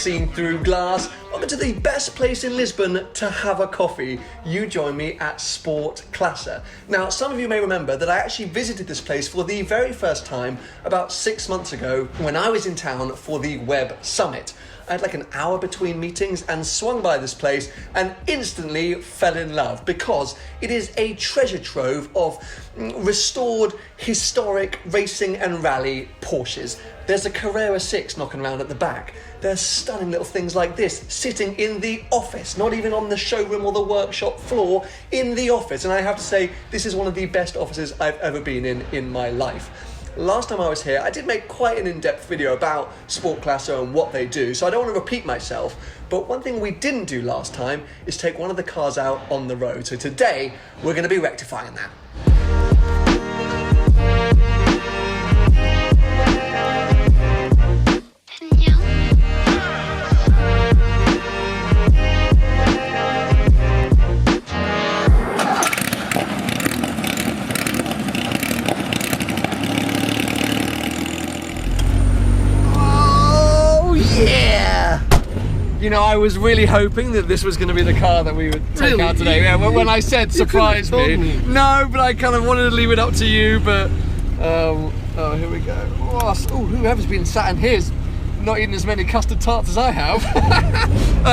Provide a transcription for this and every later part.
seen through glass. Welcome to the best place in Lisbon to have a coffee. You join me at Pᴏʀᴜᴜ. Now, some of you may remember that I actually visited this place for the very first time about 6 months ago when I was in town for the Web Summit. I had like an hour between meetings and swung by this place and instantly fell in love because it is a treasure trove of restored, historic racing and rally Porsches. There's a Carrera 6 knocking around at the back. There's stunning little things like this sitting in the office, not even on the showroom or the workshop floor, in the office. And I have to say, this is one of the best offices I've ever been in my life. Last time I was here, I did make quite an in-depth video about Pᴏʀᴜᴜ and what they do, so I don't want to repeat myself, but one thing we didn't do last time is take one of the cars out on the road. So today, we're going to be rectifying that. You know, I was really hoping that this was going to be the car that we would take out today. Yeah, when I said surprise me. No, but I kind of wanted to leave it up to you, but... oh, here we go. Oh, whoever's been sat in here's not eating as many custard tarts as I have.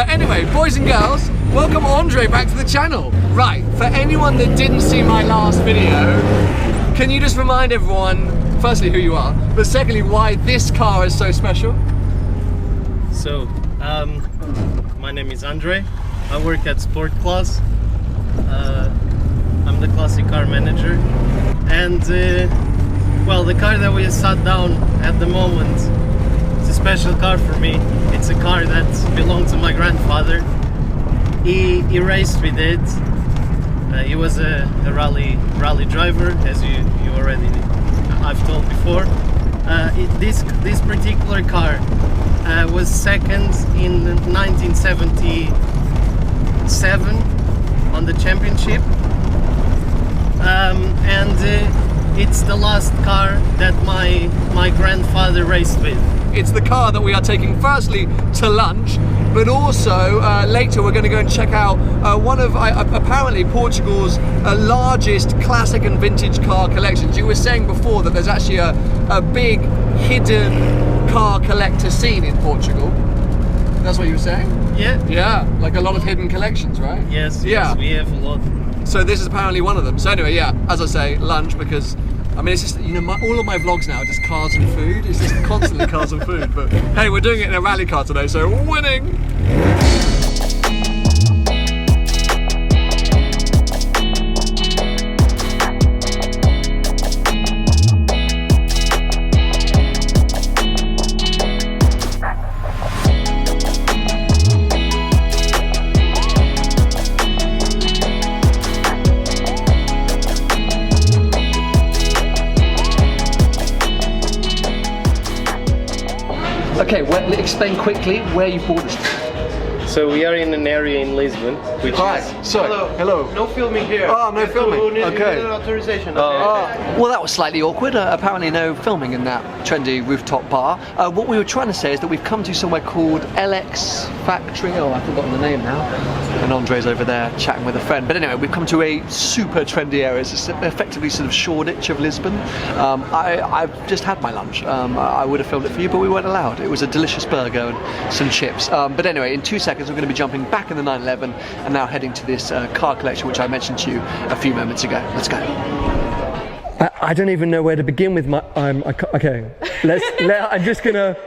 Anyway, boys and girls, welcome Andre back to the channel. Right, for anyone that didn't see my last video, can you just remind everyone, firstly, who you are, but secondly, why this car is so special? So, my name is Andre. I work at Pᴏʀᴜᴜ. I'm the classic car manager, and well, the car that we sat down at the moment is a special car for me. It's a car that belonged to my grandfather. He raced with it. He was a rally driver, as you already I've told before. This particular car was second in 1977 on the championship, and it's the last car that my grandfather raced with. It's the car that we are taking firstly to lunch, but also later we're going to go and check out one of apparently Portugal's largest classic and vintage car collections. You were saying before that there's actually a big hidden car collector scene in Portugal. That's what you were saying? Yeah. Yeah, like a lot of hidden collections, right? Yes, yeah. Yes, we have a lot. So this is apparently one of them. So anyway, yeah, as I say, lunch, because I mean, it's just, you know, all of my vlogs now are just cars and food. It's just constantly cars and food. But hey, we're doing it in a rally car today, so winning! Okay, well, explain quickly where you bought this. So we are in an area in Lisbon, which Hi, is... sorry, hello. No filming here. Oh, no filming, okay. Authorization. Well, that was slightly awkward. Apparently no filming in that trendy rooftop bar. What we were trying to say is that we've come to somewhere called LX Factory. Oh, I've forgotten the name now. And Andre's over there chatting with a friend. But anyway, we've come to a super trendy area. It's effectively sort of Shoreditch of Lisbon. I've just had my lunch. I would have filmed it for you, but we weren't allowed. It was a delicious burger and some chips. But anyway, in 2 seconds, we're going to be jumping back in the 911 and now heading to this car collection, which I mentioned to you a few moments ago. Let's go. I don't even know where to begin with my. Okay. I'm just gonna.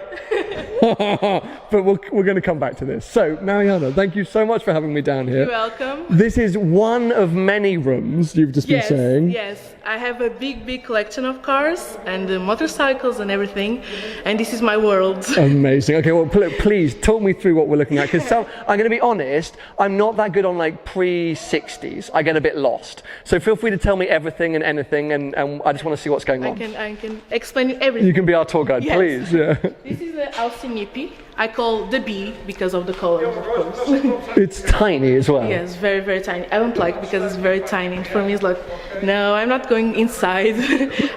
But we're going to come back to this. So, Mariana, thank you so much for having me down here. You're welcome. This is one of many rooms you've just been saying. Yes, I have a big collection of cars and motorcycles and everything, and this is my world. Amazing. Okay, well, please talk me through what we're looking at, because I'm going to be honest, I'm not that good on like pre-60s. I get a bit lost. So feel free to tell me everything and anything, and I just want to see what's going on. I can explain you everything. You can be our tour guide, yes. Please. Yeah. This is the Alcinipi. I call the bee because of the color, of course. It's tiny as well. Yes, very tiny. I don't like it because it's very tiny. And for me, it's like, no, I'm not going inside.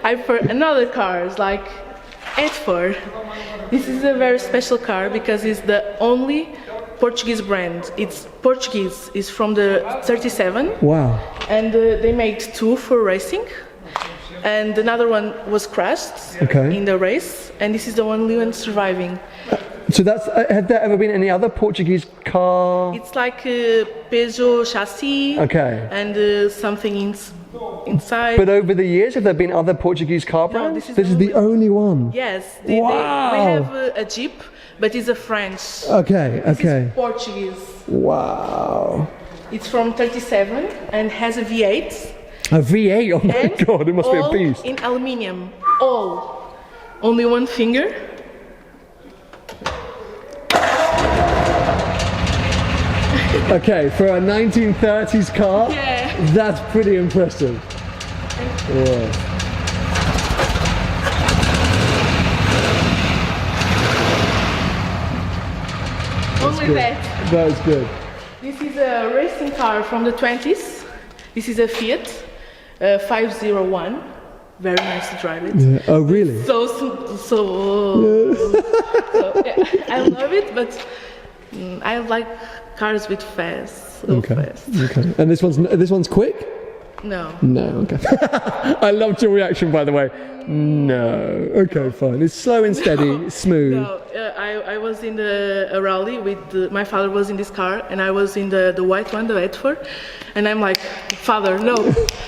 I prefer another cars like Eᴘ42. This is a very special car because it's the only Portuguese brand. It's Portuguese. It's from the 37. Wow. And they made two for racing. And another one was crashed in the race. And this is the only one surviving. So that's, have there ever been any other Portuguese car? It's like a Peugeot chassis. Okay. And something inside. But over the years, have there been other Portuguese car brands? No, this is the only one. Yes. Wow. We have a Jeep, but it's a French. Okay, This okay. is Portuguese. Wow. It's from 37 and has a V8. A V8? Oh my God, it must be a beast. In aluminium. All. Only one finger. Okay, for a 1930s car, that's pretty impressive. Yeah. Only that. That's good. This is a racing car from the 20s. This is a Fiat 501. Very nice to drive it. Yeah. Oh, really? I love it, but I like cars with fast. Fast. Okay. And this one's quick? No. No. Okay. I loved your reaction, by the way. No. Okay, fine. It's slow and steady, smooth. No. I was in a rally with my father was in this car, and I was in the white one, the Eᴘ42, and I'm like, Father, no,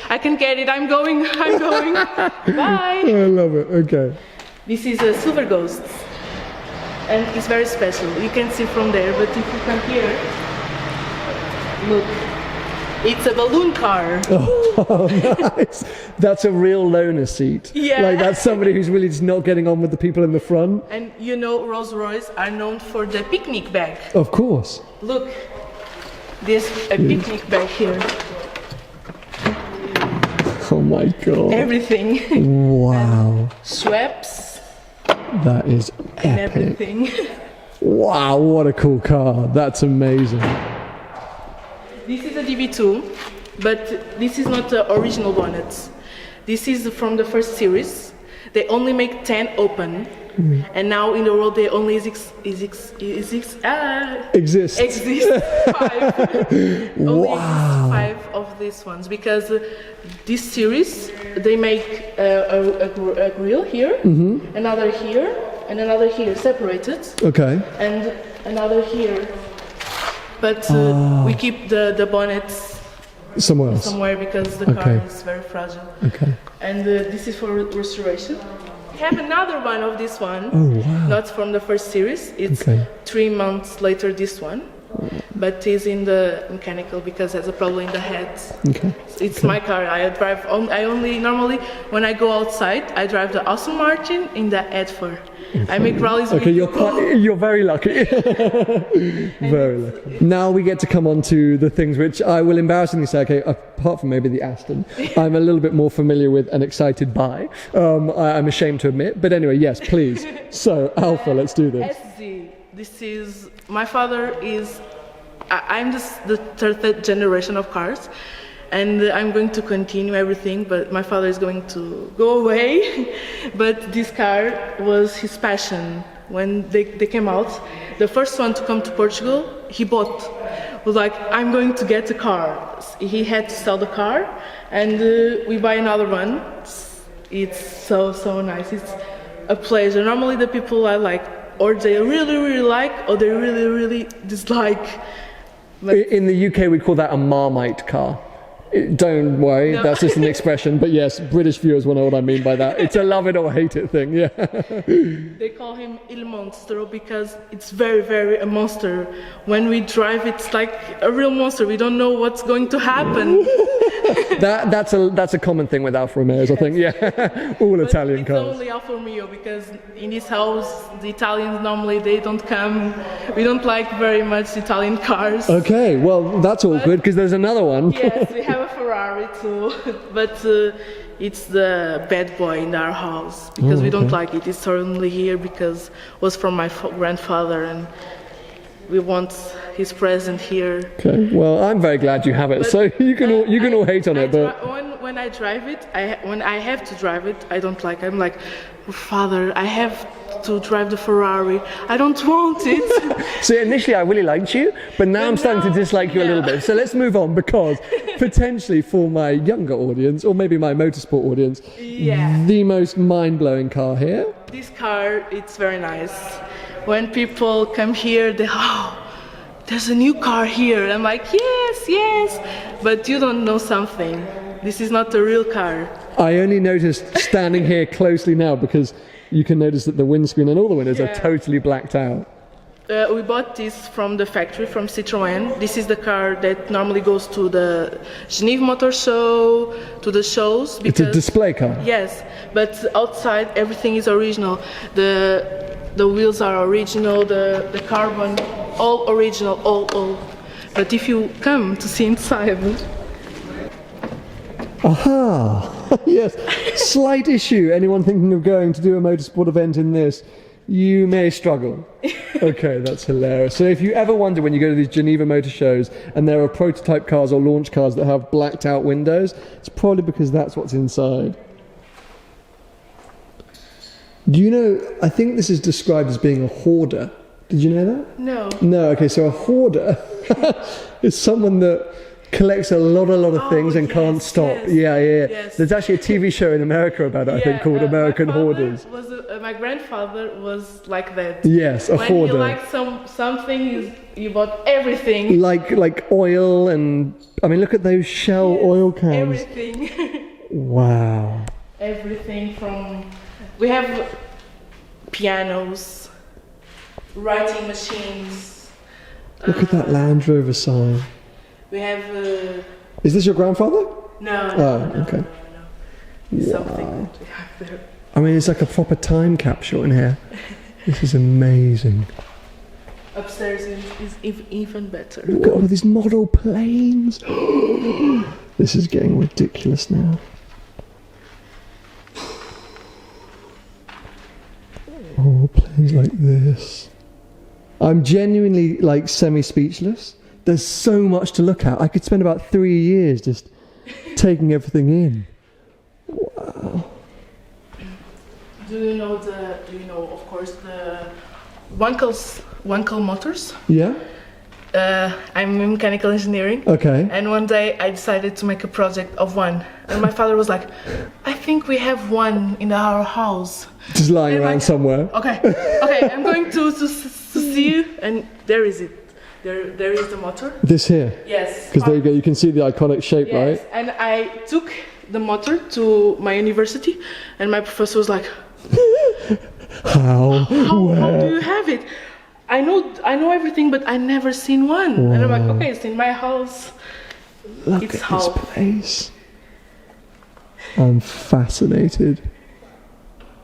I can get it. I'm going. Bye. I love it. Okay. This is a Silver Ghost, and it's very special. You can see from there, but if you come here, look, it's a balloon car. Oh, nice. That's a real loner seat. Yeah. Like that's somebody who's really just not getting on with the people in the front. And you know, Rolls-Royce are known for the picnic bag. Of course. Look, there's a picnic bag here. Oh my God. Everything. Wow. Schweppes. That is epic. And everything. Wow, what a cool car. That's amazing. This is a DB2, but this is not the original bonnet. This is from the first series. They only make 10 open, and now in the world they only exist 5. Only exist 5 of these ones because this series they make a grill here, another here, and another here separated. Okay. And another here. But we keep the bonnets somewhere because the car is very fragile. Okay. And this is for restoration. We have another one of this one. Oh, wow. Not from the first series. It's 3 months later this one. But it's in the mechanical because it has a problem in the head. Okay. It's my car. I drive. I only normally when I go outside, I drive the Aston Martin in the Eᴘ42. I make rallies. Okay, you're very lucky. Very lucky. Now we get to come on to the things which I will embarrassingly say. Okay, apart from maybe the Aston, I'm a little bit more familiar with and excited by. I'm ashamed to admit, but anyway, yes, please. So Alpha, let's do this. SZ. This is my father is. I'm just the third generation of cars, and I'm going to continue everything, but my father is going to go away. But this car was his passion. When they came out, the first one to come to Portugal, he bought. Was like, I'm going to get a car. He had to sell the car, and we buy another one. It's so nice. It's a pleasure. Normally the people I like, or they really like, or they really dislike. But in the UK, we call that a Marmite car. Don't worry, that's just an expression. But yes, British viewers will know what I mean by that. It's a love it or hate it thing, yeah. They call him Il Monstro because it's very a monster. When we drive, it's like a real monster. We don't know what's going to happen. That's a common thing with Alfa Romeos, I think. Yeah, all Italian cars. It's only Alfa Romeo because in this house, the Italians normally they don't come. We don't like very much Italian cars. Okay, well that's all good because there's another one. Yes, we have a Ferrari too, but it's the bad boy in our house because we don't like it. It's only here because it was from my grandfather, and we want his present here. Okay. Well, I'm very glad you have it. But so you can all hate on it, but when I drive it, when I have to drive it, I don't like. I'm like, Father, I have to drive the Ferrari. I don't want it. So initially I really liked you, but now I'm starting to dislike you a little bit. So let's move on, because potentially for my younger audience, or maybe my motorsport audience, the most mind-blowing car here. This car, it's very nice. When people come here, they there's a new car here. I'm like, yes, but you don't know something. This is not a real car. I only noticed standing here closely now, because you can notice that the windscreen and all the windows are totally blacked out. We bought this from the factory, from Citroën. This is the car that normally goes to the Geneva Motor Show, to the shows. It's a display car? Yes, but outside everything is original. The wheels are original, the carbon, all original, all. But if you come to see inside... Aha! Yes, slight issue. Anyone thinking of going to do a motorsport event in this, you may struggle. Okay, that's hilarious. So if you ever wonder when you go to these Geneva motor shows and there are prototype cars or launch cars that have blacked out windows, it's probably because that's what's inside. Do you know, I think this is described as being a hoarder. Did you know that? No. No, okay, so a hoarder is someone that collects a lot of things and can't stop. Yes. There's actually a TV show in America about it, I think, called American Hoarders. My grandfather was like that. Yes, a hoarder. When he liked something, you bought everything. Like oil and... I mean, look at those Shell oil cans. Everything. Wow. Everything from... We have pianos, writing machines. Look at that Land Rover sign. We have... Is this your grandfather? No. Okay. No. Something that we have there. I mean, it's like a proper time capsule in here. This is amazing. Upstairs is even better. Look at all of these model planes. This is getting ridiculous now. Oh, planes like this. I'm genuinely like semi-speechless. There's so much to look at. I could spend about 3 years just taking everything in. Wow. Do you know, of course, the Wankel motors? Yeah? I'm in mechanical engineering. Okay. And one day I decided to make a project of one. And my father was like, I think we have one in our house. Just lying around somewhere. Okay, I'm going to see you. And there is it. There is the motor. This here? Yes. Because there you go, you can see the iconic shape, yes. right? And I took the motor to my university, and my professor was like, How do you have it? I know everything, but I never seen one. Wow. And I'm like, okay, it's in my house. Look at this place. I'm fascinated.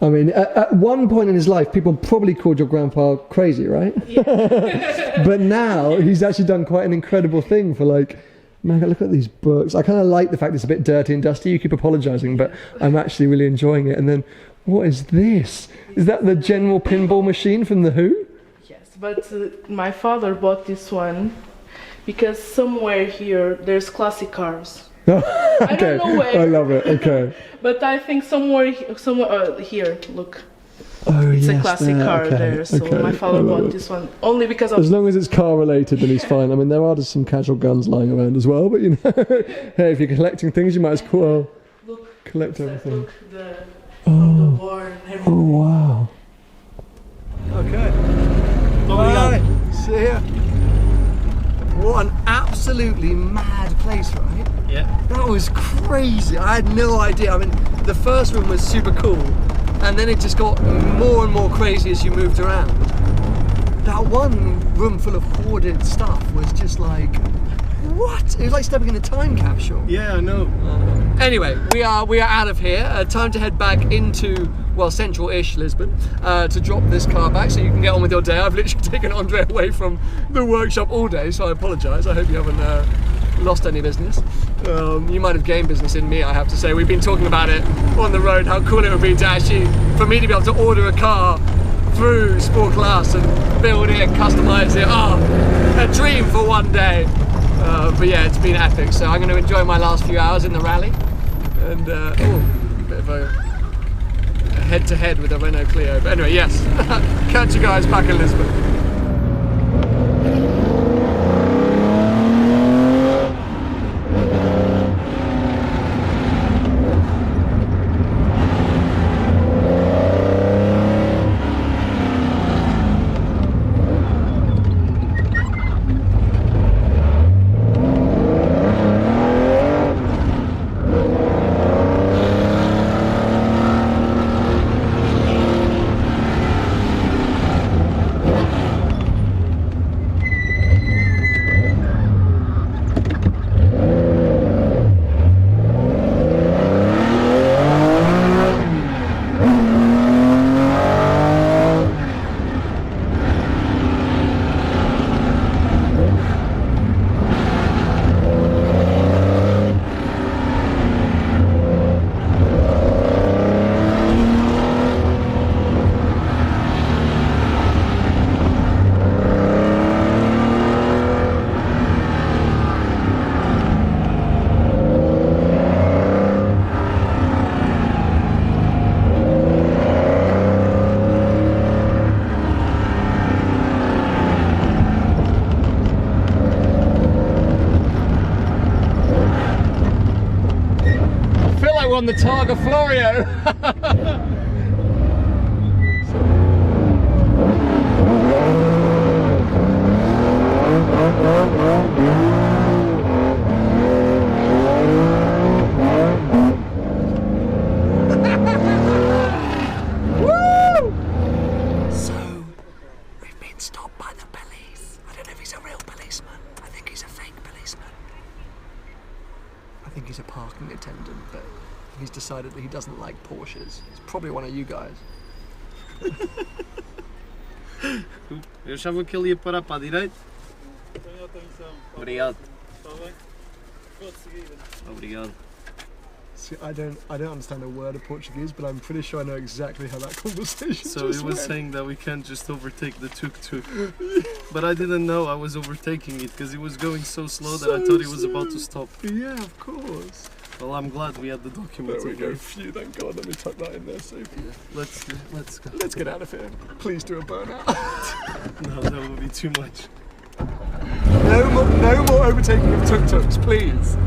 I mean, at one point in his life, people probably called your grandpa crazy, right? Yeah. But now he's actually done quite an incredible thing for like, man, look at these books. I kind of like the fact it's a bit dirty and dusty. You keep apologising, but I'm actually really enjoying it. And then, what is this? Is that the general pinball machine from The Who? Yes, but my father bought this one because somewhere here there's classic cars. Okay. I don't know where. I love it. Okay. But I think somewhere here, look. Oh, it's yes, a classic car there. So my father bought this one only because of... As long as it's car related, then he's fine. I mean, there are just some casual guns lying around as well, but you know, hey, if you're collecting things, you might as well collect everything. Look, from the war and everything. Oh, wow. Okay. Bye. See ya. What an absolutely mad place, right? Yeah. That was crazy. I had no idea. I mean, the first room was super cool, and then it just got more and more crazy as you moved around. That one room full of hoarded stuff was just like, what? It was like stepping in a time capsule. Yeah, I know. Anyway, we are out of here. Time to head back into, well, central-ish Lisbon to drop this car back so you can get on with your day. I've literally taken Andre away from the workshop all day, so I apologise. I hope you haven't lost any business. You might have gained business in me, I have to say. We've been talking about it on the road, how cool it would be to actually, for me to be able to order a car through Sport Class and build it and customise it. a dream for one day. But yeah, it's been epic. So I'm going to enjoy my last few hours in the rally. And a bit of a head-to-head with a Renault Clio. But anyway, yes, catch you guys back in Lisbon. On the Targa Florio. Woo! So we've been stopped by the police. I don't know if he's a real policeman. I think he's a fake policeman. I think he's a parking attendant, but he's decided that he doesn't like Porsches. He's probably one of you guys. Eu achava que ele ia parar para a direita. Tenha atenção. Obrigado. Está bem? Pode seguir. Obrigado. See, I don't understand a word of Portuguese, but I'm pretty sure I know exactly how that conversation So just he was went. saying that we can't just overtake the tuk-tuk. But I didn't know I was overtaking it because he was going so slow that I thought he was about to stop. Yeah, of course. Well, I'm glad we had the documents. There we go. Phew, thank God. Let me tuck that in there safely. Let's go. Let's get out of here. Please do a burnout. No, that would be too much. No more overtaking of tuk-tuks, please.